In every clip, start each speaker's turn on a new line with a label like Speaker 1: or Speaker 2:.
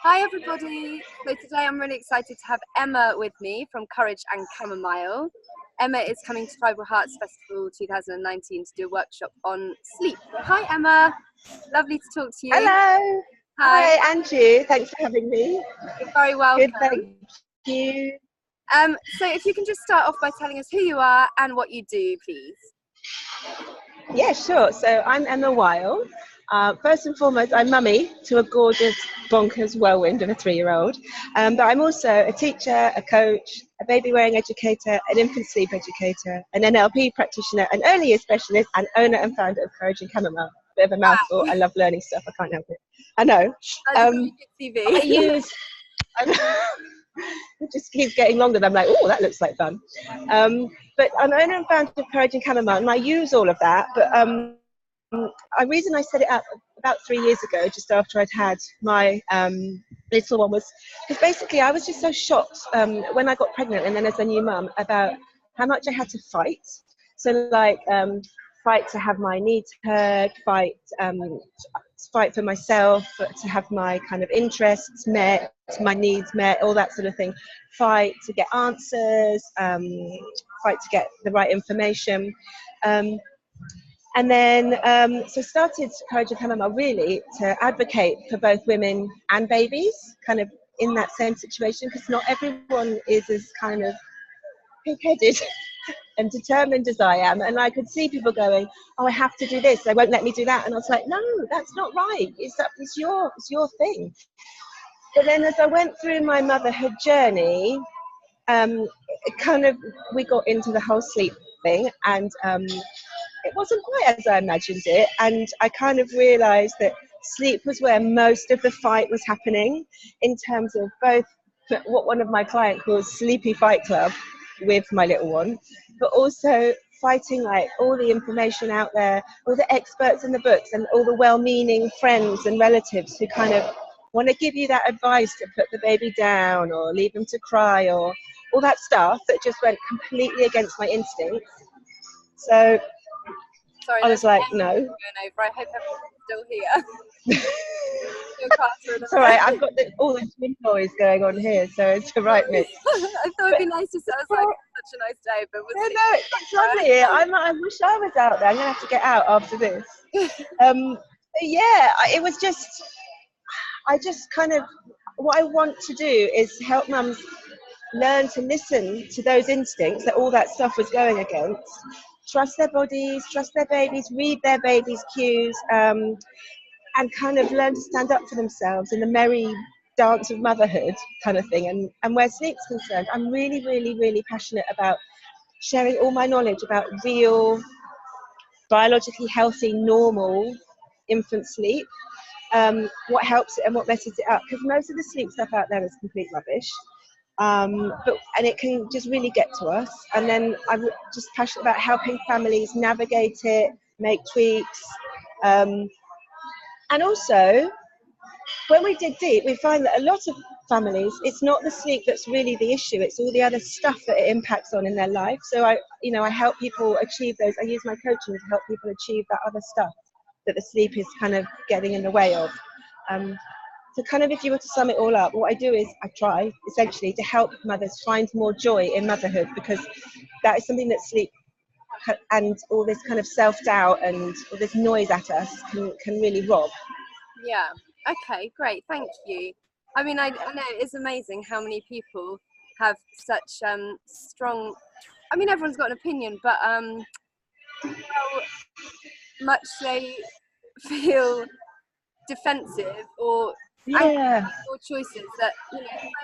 Speaker 1: Hi everybody! So today I'm really excited to have Emma with me from Courage and Chamomile. Emma is coming to Tribal Hearts Festival 2019 to do a workshop on sleep. Hi Emma! Lovely to talk to you.
Speaker 2: Hello!
Speaker 1: Hi.
Speaker 2: Hi, Andrew. Thanks for having me.
Speaker 1: You're very welcome.
Speaker 2: Good, thank you.
Speaker 1: So if you can just start off by telling us who you are and what you do, please.
Speaker 2: Yeah, sure. So I'm Emma Weil. First and foremost, I'm mummy to a gorgeous, bonkers whirlwind of a 3-year-old. But I'm also a teacher, a coach, a baby wearing educator, an infant sleep educator, an NLP practitioner, an early years specialist, and owner and founder of Courage and Chamomile. Bit of a mouthful. I love learning stuff. I can't help it. I know.
Speaker 1: That's a really good CV.
Speaker 2: I use. It just keeps getting longer. And I'm like, oh, that looks like fun. But I'm owner and founder of Courage and Chamomile, and I use all of that. But the reason I set it up about 3 years ago, just after I'd had my little one, was because basically I was just so shocked when I got pregnant and then as a new mum about how much I had to fight. So like fight to have my needs heard, fight for myself, to have my kind of interests met, my needs met, all that sort of thing. Fight to get answers, fight to get the right information. And then, so started Courage and Chamomile really to advocate for both women and babies, kind of in that same situation, because not everyone is as kind of pig-headed and determined as I am. And I could see people going, oh, I have to do this, they won't let me do that. And I was like, no, that's not right. It's your thing. But then as I went through my motherhood journey, we got into the whole sleep thing, and it wasn't quite as I imagined it, and I kind of realised that sleep was where most of the fight was happening, in terms of both what one of my clients calls sleepy fight club with my little one, but also fighting like all the information out there, all the experts in the books and all the well-meaning friends and relatives who kind of want to give you that advice to put the baby down or leave them to cry or all that stuff that just went completely against my instincts. So
Speaker 1: Sorry,
Speaker 2: I was like, no.
Speaker 1: Going over. I hope everyone's still here.
Speaker 2: It's all right. I've got all the twin noise going on here, so it's a right mix.
Speaker 1: I thought it'd be nice to say. I was like, it's such a nice day, but
Speaker 2: no, it's lovely here. I wish I was out there. I'm gonna have to get out after this. It was just. I just kind of what I want to do is help mums learn to listen to those instincts that all that stuff was going against. Trust their bodies, trust their babies, read their babies' cues, and kind of learn to stand up for themselves in the merry dance of motherhood kind of thing. And where sleep's concerned, I'm really, really, really passionate about sharing all my knowledge about real, biologically healthy, normal infant sleep, what helps it and what messes it up. Because most of the sleep stuff out there is complete rubbish. And it can just really get to us. And then I'm just passionate about helping families navigate it, make tweaks. And also, when we dig deep, we find that a lot of families, it's not the sleep that's really the issue, it's all the other stuff that it impacts on in their life. So I help people achieve those. I use my coaching to help people achieve that other stuff that the sleep is kind of getting in the way of. So kind of if you were to sum it all up, what I do is I try essentially to help mothers find more joy in motherhood, because that is something that sleep and all this kind of self-doubt and all this noise at us can really rob.
Speaker 1: Yeah, okay, great, thank you. I mean, I know it's amazing how many people have such strong, I mean, everyone's got an opinion, but how much they feel defensive or or choices that,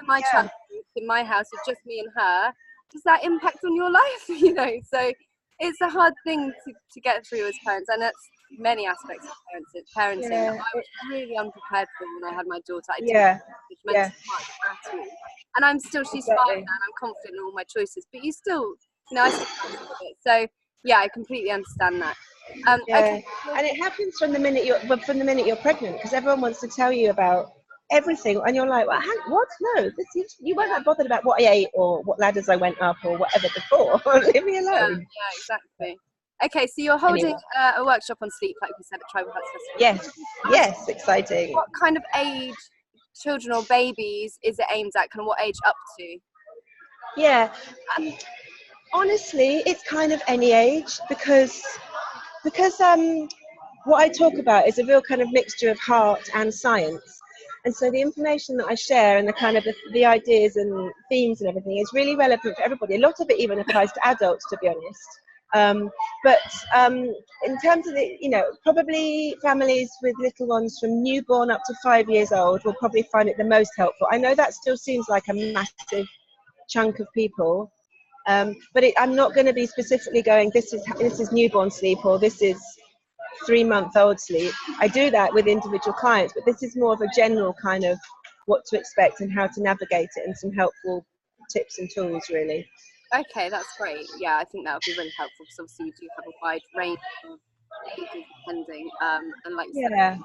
Speaker 1: my child in my house with just me and her, does that impact on your life? So it's a hard thing to get through as parents, and that's many aspects of parenting that I was really unprepared for when I had my daughter. I didn't much at all, and she's 5 now and I'm confident in all my choices, but you still, I still struggle with it. So yeah, I completely understand that. Okay.
Speaker 2: And it happens from the minute you're pregnant, because everyone wants to tell you about everything, and you're like, well, what? No, you weren't that bothered about what I ate or what ladders I went up or whatever before. Leave me alone.
Speaker 1: Yeah, exactly. Okay, so you're holding a workshop on sleep, like we said, at Tribal Hearts Festival.
Speaker 2: Yes, exciting.
Speaker 1: What kind of age children or babies is it aimed at? Kind of what age up to?
Speaker 2: Yeah, honestly, it's kind of any age, because what I talk about is a real kind of mixture of heart and science. And so the information that I share and the kind of the ideas and themes and everything is really relevant for everybody. A lot of it even applies to adults, to be honest. But in terms of the, probably families with little ones from newborn up to 5 years old will probably find it the most helpful. I know that still seems like a massive chunk of people, but I'm not going to be specifically going, this is newborn sleep, or this is 3-month-old sleep. I do that with individual clients, but this is more of a general kind of what to expect and how to navigate it, and some helpful tips and tools, really.
Speaker 1: Okay, that's great. Yeah, I think that would be really helpful, because obviously you do have a wide range of ages depending, and like you said,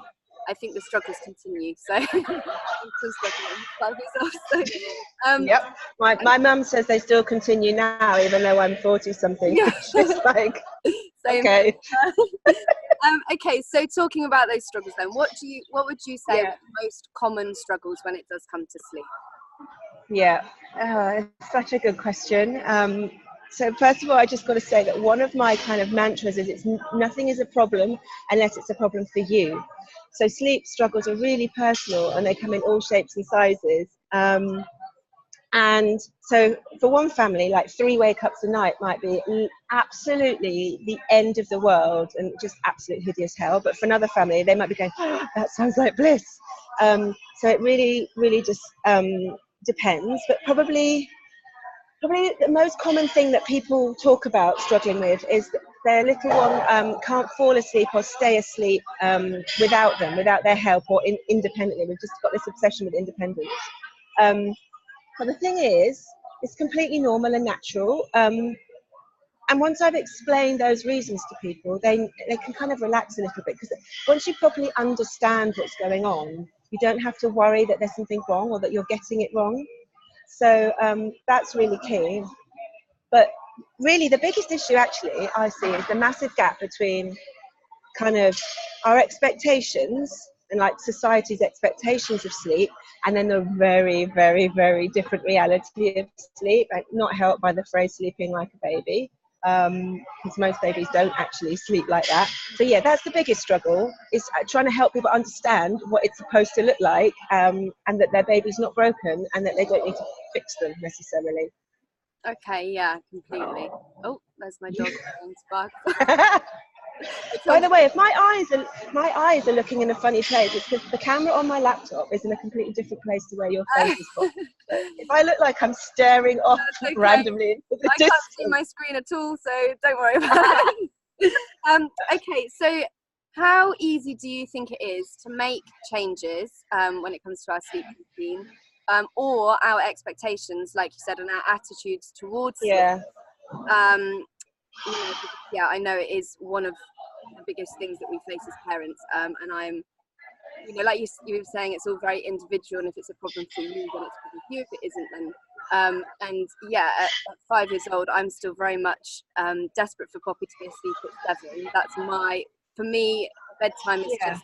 Speaker 1: I think the struggles continue. So I'm still struggling 5 years old. So
Speaker 2: yep, my mum says they still continue now, even though I'm 40 something.
Speaker 1: yeah.
Speaker 2: She's like,
Speaker 1: Same.
Speaker 2: okay.
Speaker 1: Okay, so talking about those struggles then, what would you say are the most common struggles when it does come to sleep?
Speaker 2: Yeah, it's such a good question. So first of all, I just got to say that one of my kind of mantras is nothing is a problem unless it's a problem for you. So sleep struggles are really personal, and they come in all shapes and sizes. And so for one family, like 3 wake-ups a night might be absolutely the end of the world and just absolute hideous hell. But for another family, they might be going, oh, that sounds like bliss. So it really, really just depends. But probably the most common thing that people talk about struggling with is that their little one can't fall asleep or stay asleep without their help, or independently. We've just got this obsession with independence. But the thing is, it's completely normal and natural. And once I've explained those reasons to people, they can kind of relax a little bit, because once you properly understand what's going on, you don't have to worry that there's something wrong or that you're getting it wrong. So that's really key. But really, the biggest issue actually I see is the massive gap between kind of our expectations and like society's expectations of sleep, and then the very, very, very different reality of sleep, like not helped by the phrase sleeping like a baby, because most babies don't actually sleep like that. So yeah, that's the biggest struggle, is trying to help people understand what it's supposed to look like, and that their baby's not broken, and that they don't need to fix them necessarily.
Speaker 1: Okay, yeah, completely. Oh, there's my dog going to bark.
Speaker 2: By the way, if my eyes are looking in a funny place, it's because the camera on my laptop is in a completely different place to where your face is from. So if I look like I'm staring off randomly into the distance,
Speaker 1: can't see my screen at all, so don't worry about it. Okay, so how easy do you think it is to make changes when it comes to our sleep routine, or our expectations, like you said, and our attitudes towards sleep? Yeah, I know it is one of the biggest things that we face as parents, and I'm, like you were saying, it's all very individual, and if it's a problem for you, then it's a problem for you. If it isn't, then and yeah, at 5 years old, I'm still very much desperate for Poppy to be asleep at 7. That's for me, bedtime is just,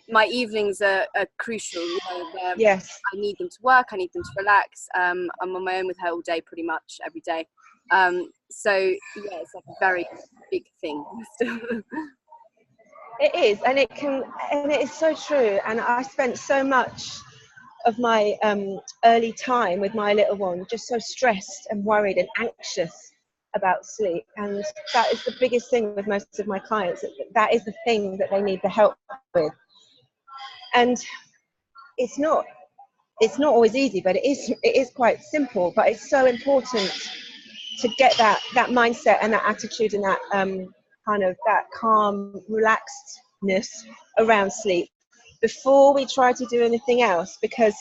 Speaker 1: my evenings are crucial, where
Speaker 2: yes,
Speaker 1: I need them to work, I need them to relax. I'm on my own with her all day, pretty much every day. So yeah, it's like a very big thing still.
Speaker 2: it is, and it is so true. And I spent so much of my early time with my little one just so stressed and worried and anxious about sleep, and that is the biggest thing with most of my clients. That is the thing that they need the help with, and it's not always easy, but it is quite simple. But it's so important to get that mindset and that attitude and that kind of that calm relaxedness around sleep before we try to do anything else, because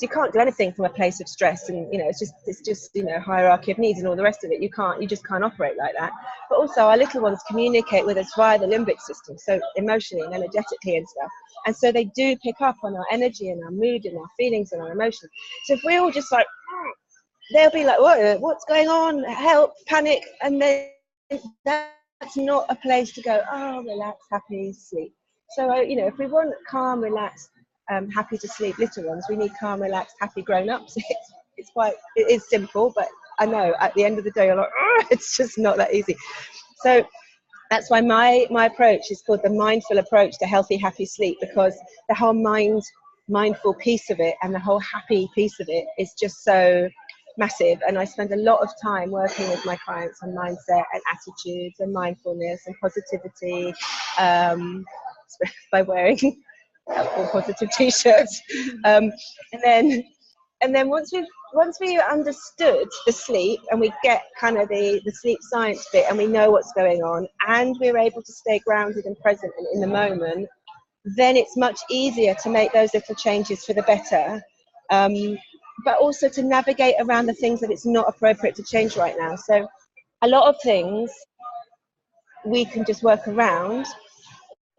Speaker 2: you can't do anything from a place of stress, and it's just hierarchy of needs and all the rest of it. You just can't operate like that. But also, our little ones communicate with us via the limbic system, so emotionally and energetically and stuff, and so they do pick up on our energy and our mood and our feelings and our emotions. So if we're all just like, they'll be like, what's going on, help, panic, and then that's not a place to go, oh, relax, happy, sleep. So if we want calm, relaxed happy to sleep little ones. We need calm, relaxed, happy grown-ups. It is simple, but I know at the end of the day, you're like, it's just not that easy. So that's why my approach is called the mindful approach to healthy, happy sleep, because the whole mindful piece of it and the whole happy piece of it is just so massive. And I spend a lot of time working with my clients on mindset and attitudes and mindfulness and positivity, by wearing helpful positive t-shirts, and then once we understood the sleep and we get kind of the sleep science bit and we know what's going on and we're able to stay grounded and present and in the moment, then it's much easier to make those little changes for the better, but also to navigate around the things that it's not appropriate to change right now. So a lot of things we can just work around.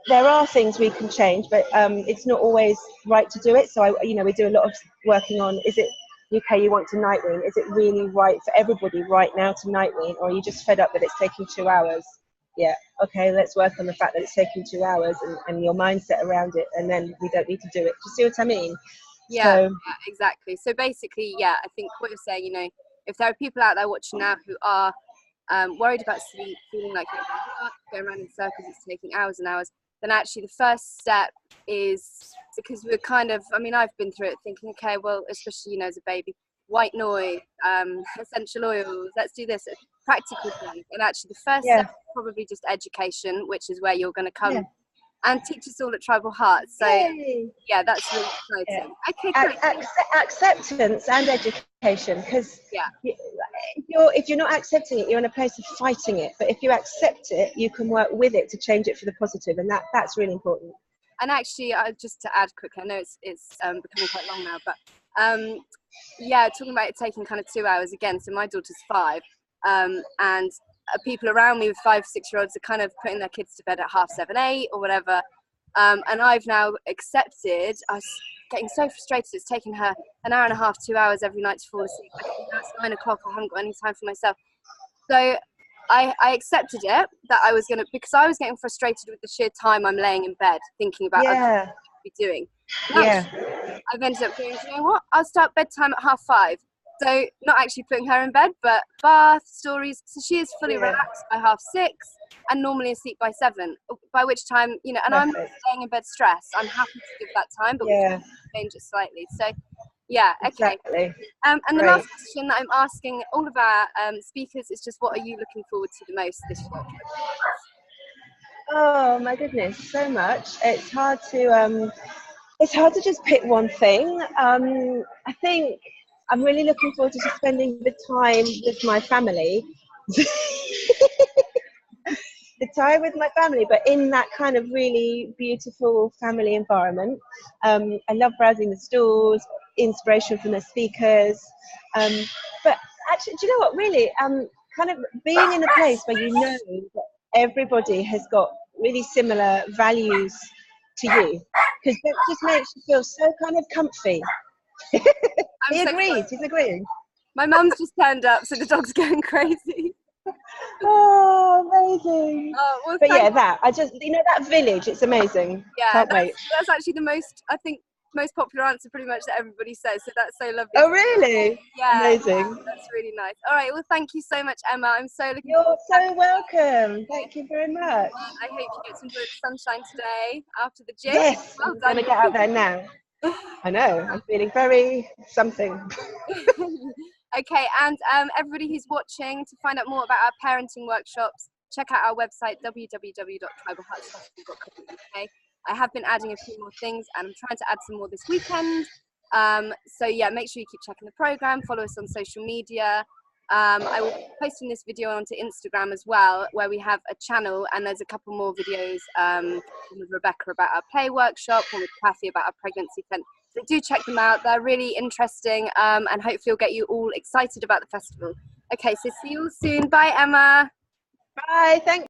Speaker 2: There are things we can change, but it's not always right to do it. So we do a lot of working on, is it okay, you want to night wean? Is it really right for everybody right now to night wean? Or are you just fed up that it's taking 2 hours? Yeah, okay, let's work on the fact that it's taking 2 hours and your mindset around it, and then we don't need to do it. Do you see what I mean?
Speaker 1: Yeah, yeah, exactly. So basically, yeah, I think what you're saying, if there are people out there watching now who are worried about sleep, feeling like going around in circles, it's taking hours and hours, then actually the first step is, because we're kind of, I've been through it thinking, okay, well, especially, as a baby, white noise, essential oils, let's do this, practical things. And actually the first step is probably just education, which is where you're going to come and teach us all at Tribal Heart. So yeah, that's really exciting. Okay, great.
Speaker 2: Acceptance and education, because if you're not accepting it, you're in a place of fighting it. But if you accept it, you can work with it to change it for the positive, and that's really important.
Speaker 1: And actually, just to add quickly, I know it's becoming quite long now, but talking about it taking kind of 2 hours again. So my daughter's 5, and people around me with 5, 6-year-olds are kind of putting their kids to bed at 7:30, 8 or whatever. And I've now accepted, I was getting so frustrated, it's taking her an hour and a half, 2 hours every night to fall asleep. Now it's 9 o'clock, I haven't got any time for myself. So I accepted it, that I was going to, because I was getting frustrated with the sheer time I'm laying in bed thinking about other things I could be doing. I've ended up going, you know what, I'll start bedtime at 5:30. So not actually putting her in bed, but bath, stories. So she is fully relaxed by 6:30 and normally asleep by 7, by which time, and I'm not staying in bed stressed. I'm happy to give that time, but we can change it slightly. So yeah, okay.
Speaker 2: Exactly.
Speaker 1: And the last question that I'm asking all of our speakers is just, what are you looking forward to the most this year?
Speaker 2: Oh my goodness, so much. It's hard to just pick one thing. I think I'm really looking forward to just spending the time with my family. The time with my family, but in that kind of really beautiful family environment. I love browsing the stores, inspiration from the speakers. But actually, do you know what, really, kind of being in a place where you know that everybody has got really similar values to you, because that just makes you feel so kind of comfy. He's agreeing.
Speaker 1: My mum's just turned up, so the dog's going crazy.
Speaker 2: Oh, amazing.
Speaker 1: Oh, well,
Speaker 2: but yeah, that village, it's amazing.
Speaker 1: Yeah,
Speaker 2: can't wait.
Speaker 1: That's actually the most popular answer pretty much that everybody says, so that's so lovely.
Speaker 2: Oh really?
Speaker 1: Yeah,
Speaker 2: amazing.
Speaker 1: That's really nice. All right, well, thank you so much, Emma. I'm so looking
Speaker 2: You're so welcome. Thank you very much.
Speaker 1: I hope you get to enjoy the sunshine today after the gym.
Speaker 2: Yes,
Speaker 1: well
Speaker 2: I'm gonna get out there now. I know, I'm feeling very something.
Speaker 1: Okay, and everybody who's watching, to find out more about our parenting workshops, check out our website, www.tribalheartstuff.co.uk. I have been adding a few more things, and I'm trying to add some more this weekend. So yeah, make sure you keep checking the program, follow us on social media. I will be posting this video onto Instagram as well, where we have a channel, and there's a couple more videos with Rebecca about our play workshop, and with Kathy about our pregnancy tent. So do check them out. They're really interesting, and hopefully will get you all excited about the festival. Okay, so see you all soon. Bye, Emma.
Speaker 2: Bye. Thank